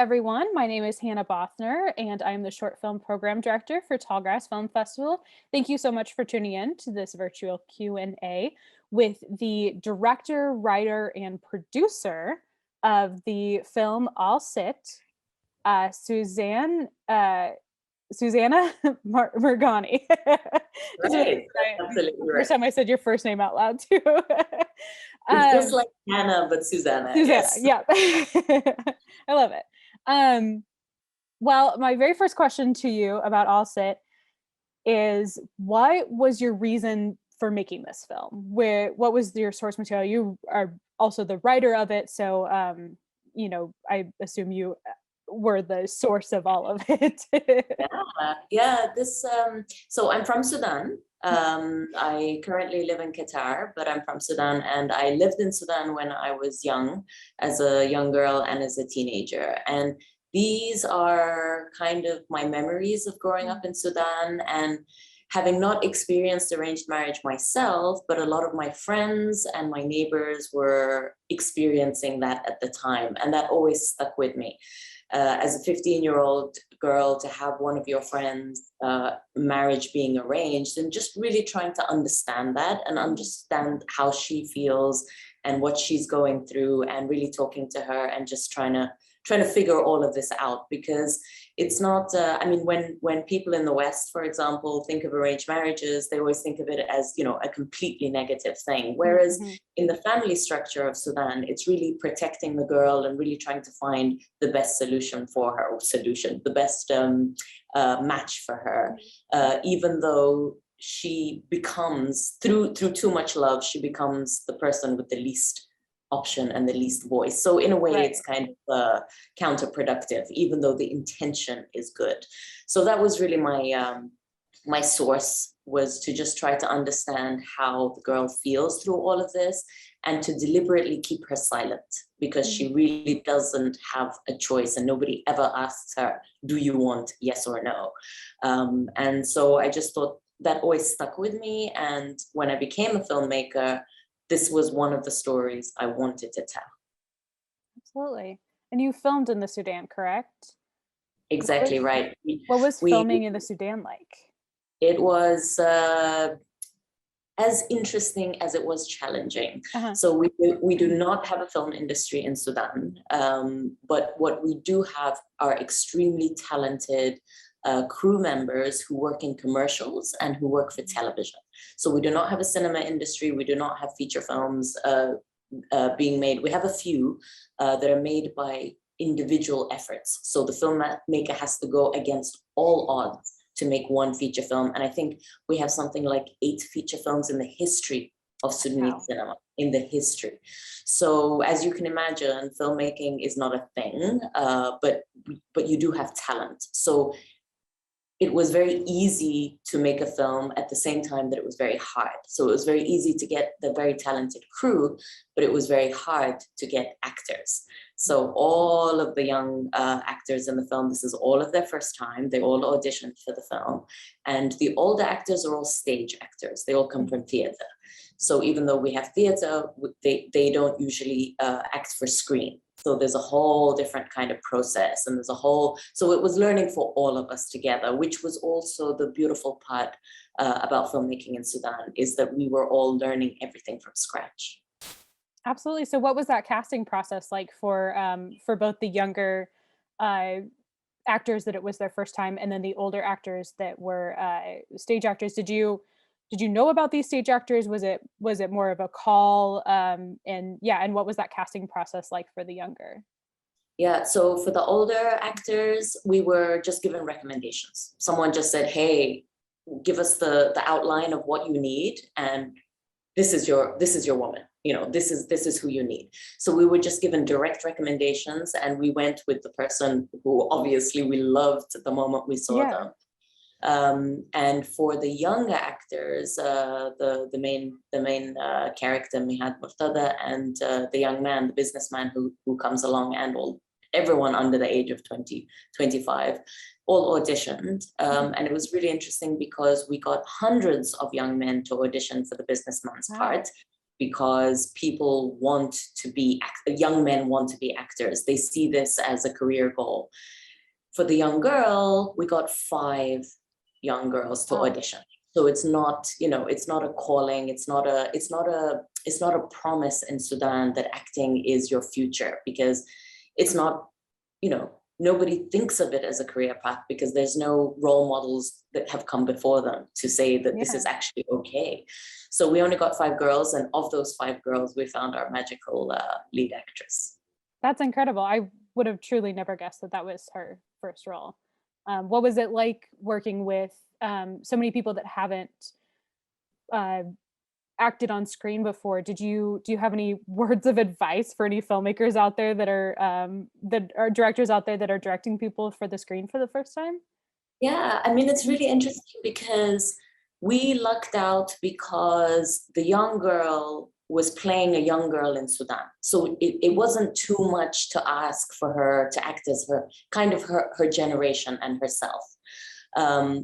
everyone. My name is Hannah Bothner, and I'm the short film program director for Tallgrass Film Festival. Thank you so much for tuning in to this virtual Q&A with the director, writer, and producer of the film All Sit, Susanna Mergani. It's really Right, exciting. absolutely The right. first time I said your first name out loud too. It's just Um, like Hannah, but Susanna, Susanna, yes. yeah. I love it. Well, my very first question to you about All Sit is what was your reason for making this film? What was your source material? You are also the writer of it, so I assume you were the source of all of it. So I'm from Sudan. I currently live in Qatar, but I'm from Sudan, and I lived in Sudan when I was young, as a young girl and as a teenager. And these are kind of my memories of growing up in Sudan and having not experienced arranged marriage myself, but a lot of my friends and my neighbors were experiencing that at the time, and that always stuck with me. As a 15-year-old girl, to have one of your friends' marriage being arranged, and just really trying to understand that and understand how she feels and what she's going through, and really talking to her and just trying to figure all of this out, because it's not I mean, when people in the West, for example, think of arranged marriages, they always think of it as, a completely negative thing, whereas in the family structure of Sudan, it's really protecting the girl and really trying to find the best solution for her, or the best match for her, even though she becomes, through too much love, she becomes the person with the least option and the least voice. So in a way, Right. it's kind of counterproductive, even though the intention is good. So that was really my source, was to just try to understand how the girl feels through all of this, and to deliberately keep her silent, because she really doesn't have a choice, and nobody ever asks her, do you want yes or no? And so I just thought that always stuck with me. And when I became a filmmaker, this was one of the stories I wanted to tell. Absolutely. And you filmed in the Sudan, correct? What Exactly was right. what was We filming in the Sudan like? It was as interesting as it was challenging. Uh-huh. So we do not have a film industry in Sudan, but what we do have are extremely talented crew members who work in commercials and who work for television. So we do not have a cinema industry. We do not have feature films being made. We have a few that are made by individual efforts. So the filmmaker has to go against all odds to make one feature film. And I think we have something like 8 feature films in the history of Sudanese cinema, in the history. So as you can imagine, filmmaking is not a thing, but you do have talent. So it was very easy to make a film at the same time that it was very hard. So it was very easy to get the very talented crew, but it was very hard to get actors. So all of the young actors in the film, this is all of their first time. They all auditioned for the film. And the older actors are all stage actors. They all come from theater. So even though we have theater, they don't usually act for screen. So there's a whole different kind of process, and so it was learning for all of us together, which was also the beautiful part about filmmaking in Sudan, is that we were all learning everything from scratch. Absolutely. So what was that casting process like for both the younger uh, actors that it was their first time, and then the older actors that were stage actors? Did you know about these stage actors? Was it more of a call? And what was that casting process like for the younger? Yeah, so for the older actors, we were just given recommendations. Someone just said, hey, give us the outline of what you need, and this is your woman. This is who you need. So we were just given direct recommendations, and we went with the person who obviously we loved the moment we saw Yeah. them. And for the younger actors, the main character, Mihad Murtada, and the young man, the businessman who comes along, and everyone under the age of 20, 25, all auditioned. And it was really interesting because we got hundreds of young men to audition for the businessman's Wow. part. because people want to be, young men want to be actors. They see this as a career goal. For the young girl, we got 5 young girls to Wow. audition. So it's not, it's not a calling. It's not a promise in Sudan that acting is your future, because it's not, nobody thinks of it as a career path, because there's no role models that have come before them to say that this Yeah, is actually okay. So we only got 5 girls, and of those 5 girls, we found our magical lead actress. that's incredible. I would have truly never guessed that that was her first role. What was it like working with so many people that haven't uh, acted on screen before? Do you have any words of advice for any filmmakers out there that are directors out there that are directing people for the screen for the first time? Yeah, I mean, it's really interesting because we lucked out because the young girl was playing a young girl in Sudan. So it wasn't too much to ask for her to act as her kind of her generation and herself.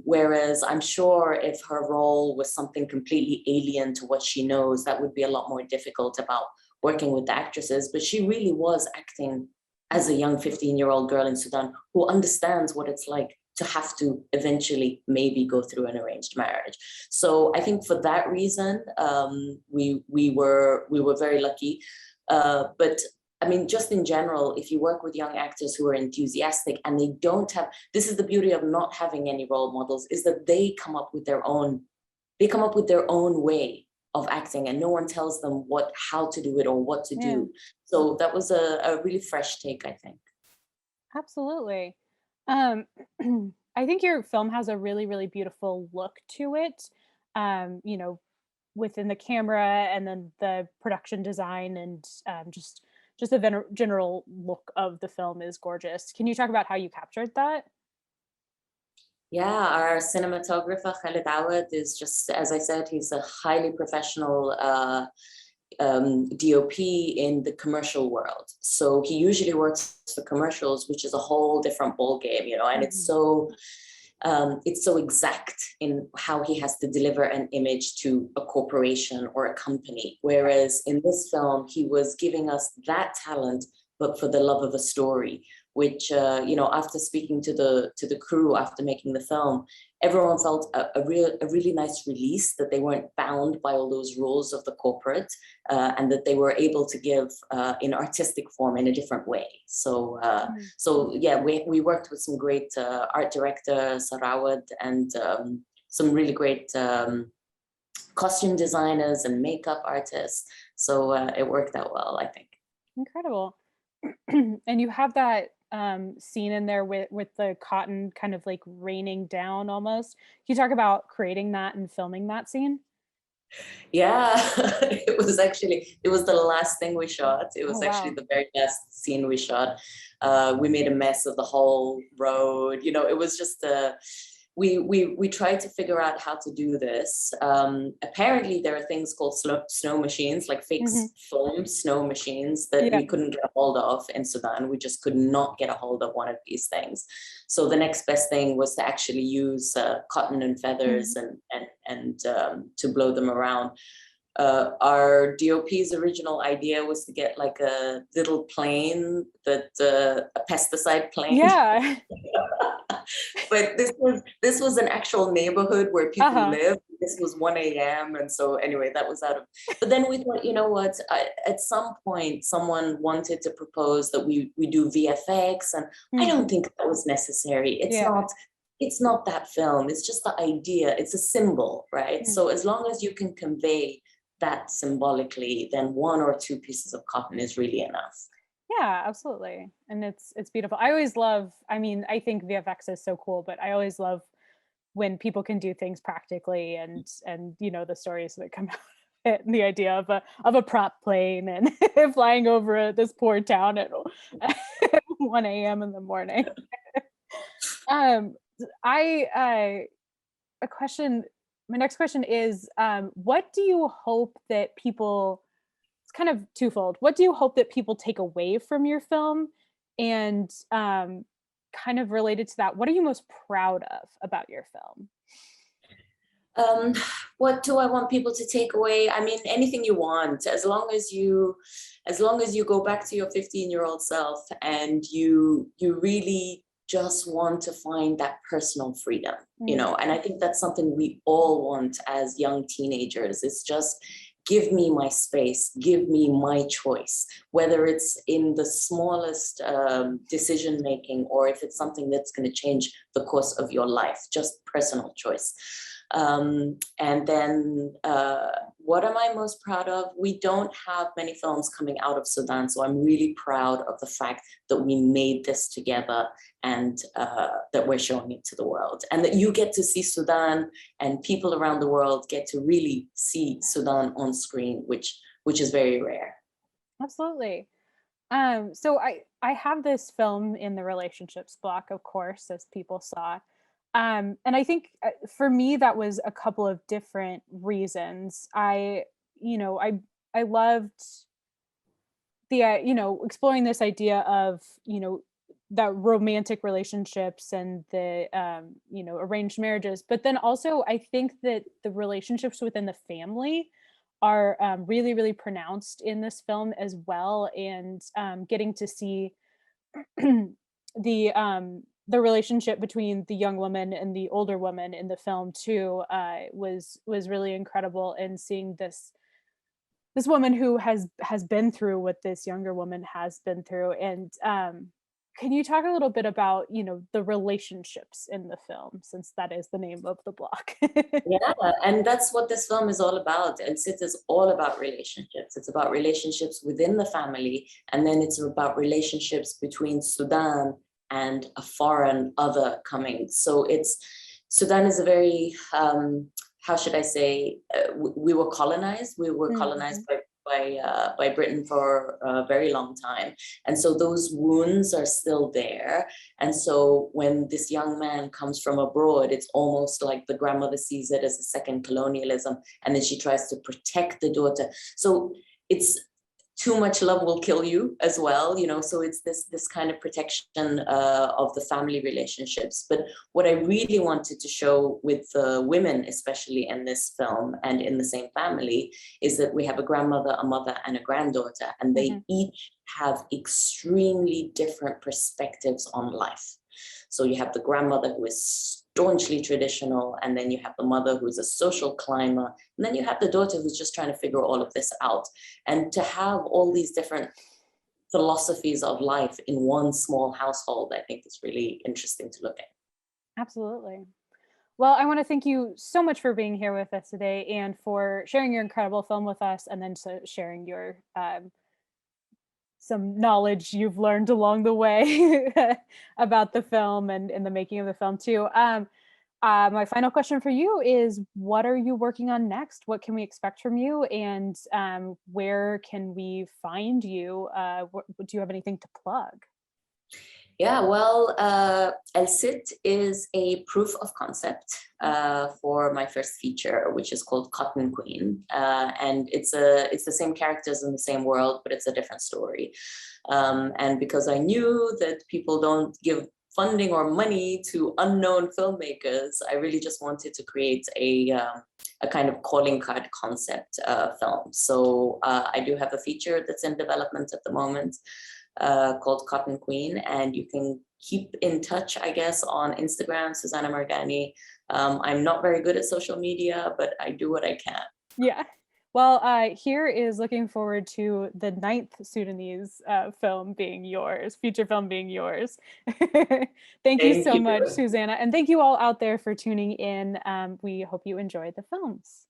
Whereas I'm sure if her role was something completely alien to what she knows, that would be a lot more difficult about working with the actresses. But she really was acting as a young 15-year-old girl in Sudan who understands what it's like to have to eventually maybe go through an arranged marriage. So I think for that reason, we were very lucky. But I mean, just in general, if you work with young actors who are enthusiastic and they don't have, this is the beauty of not having any role models, is that they come up with their own, way of acting, and no one tells them how to do it or what to Yeah, do. So that was a really fresh take, I think. absolutely. Um, I think your film has a really, really beautiful look to it. You know, within the camera and then the production design and just the general look of the film is gorgeous. Can you talk about how you captured that? Yeah, our cinematographer Khalid Awad is just, as I said, he's a highly professional DOP in the commercial world. So he usually works for commercials, which is a whole different ball game, and Mhm. it's so exact in how he has to deliver an image to a corporation or a company. Whereas in this film, he was giving us that talent, but for the love of a story. Which after speaking to the crew after making the film, everyone felt a really nice release, that they weren't bound by all those rules of the corporate, and that they were able to give in artistic form in a different way. Mhm. So yeah, we worked with some great art director Sarawad, and some really great costume designers and makeup artists. So it worked out well, I think. Incredible. And you have that scene in there with the cotton kind of like raining down almost. Can you talk about creating that and filming that scene? Yeah, it was the last thing we shot. It Oh was actually wow. the very last scene we shot. We made a mess of the whole road. It was just we tried to figure out how to do this. Apparently, there are things called snow machines, like fake Hmm. foam snow machines that Yeah. we couldn't get a hold of in Sudan. We just could not get a hold of one of these things. So the next best thing was to actually use cotton and feathers Mhm. and to blow them around. Our DOP's original idea was to get like a little plane, a pesticide plane. Yeah. But this was an actual neighborhood where people Uh-huh. live. This was 1 a.m. And so anyway, that was out of, but then we thought, you know what, at some point someone wanted to propose that we do VFX, and I don't Mhm. think that was necessary. Yeah. It's not that film. It's just the idea. It's a symbol, right? Mm. So as long as you can convey that symbolically, then 1 or 2 pieces of cotton is really enough. Yeah, absolutely. And it's beautiful. I always love, I mean, I think VFX is so cool, but I always love when people can do things practically and the stories that come out of it and the idea of a prop plane and flying over this poor town at 1 a.m. in the morning. Um I a question My next question is what do you hope that people, it's kind of twofold. What do you hope that people take away from your film? And kind of related to that, what are you most proud of about your film? Um, what do I want people to take away? I mean, anything you want, as long as you go back to your 15-year-old self and you really just want to find that personal freedom, you Mm, know, and I think that's something we all want as young teenagers. It's just give me my space, give me my choice, whether it's in the smallest decision making or if it's something that's going to change the course of your life, just personal choice. And then what am I most proud of? We don't have many films coming out of Sudan, so I'm really proud of the fact that we made this together and that we're showing it to the world, and that you get to see Sudan and people around the world get to really see Sudan on screen, which is very rare. absolutely. So I have this film in the relationships block, of course, as people saw. And I think for me that was a couple of different reasons. You know, I loved the exploring this idea of, that romantic relationships and the arranged marriages, but then also I think that the relationships within the family are really really pronounced in this film as well, and getting to see the relationship between the young woman and the older woman in the film too was really incredible, and seeing this woman who has been through what this younger woman has been through. And can you talk a little bit about, the relationships in the film, since that is the name of the block? Yeah, and that's what this film is all about. And Sit is all about relationships. It's about relationships within the family, and then it's about relationships between Sudan and a foreign other coming. So it's Sudan is a very how should I say? We were colonized. We were colonized Mhm. by Britain for a very long time, and so those wounds are still there. And so when this young man comes from abroad, it's almost like the grandmother sees it as a second colonialism, and then she tries to protect the daughter. So it's too much love will kill you as well, you know. So it's this kind of protection of the family relationships. But what I really wanted to show with the women, especially in this film and in the same family, is that we have a grandmother, a mother, and a granddaughter, and they Mhm. each have extremely different perspectives on life. So you have the grandmother who is staunchly traditional, and then you have the mother who's a social climber, and then you have the daughter who's just trying to figure all of this out. And to have all these different philosophies of life in one small household, I think is really interesting to look at. Absolutely. Well, I want to thank you so much for being here with us today and for sharing your incredible film with us, and then sharing your some knowledge you've learned along the way about the film and the making of the film too. My final question for you is, what are you working on next? What can we expect from you? And where can we find you? Do you have anything to plug? Yeah, well, El Cid is a proof of concept for my first feature, which is called Cotton Queen, and it's the same characters in the same world, but it's a different story. And because I knew that people don't give funding or money to unknown filmmakers, I really just wanted to create a kind of calling card concept film. So I do have a feature that's in development at the moment called Cotton Queen, and you can keep in touch, I guess, on Instagram, Susanna Margani. I'm not very good at social media, but I do what I can. Yeah. Well, here is looking forward to the ninth Sudanese film being yours, feature film being yours. Thank you Thank so much, you. Susanna. And thank you all out there for tuning in. We hope you enjoyed the films.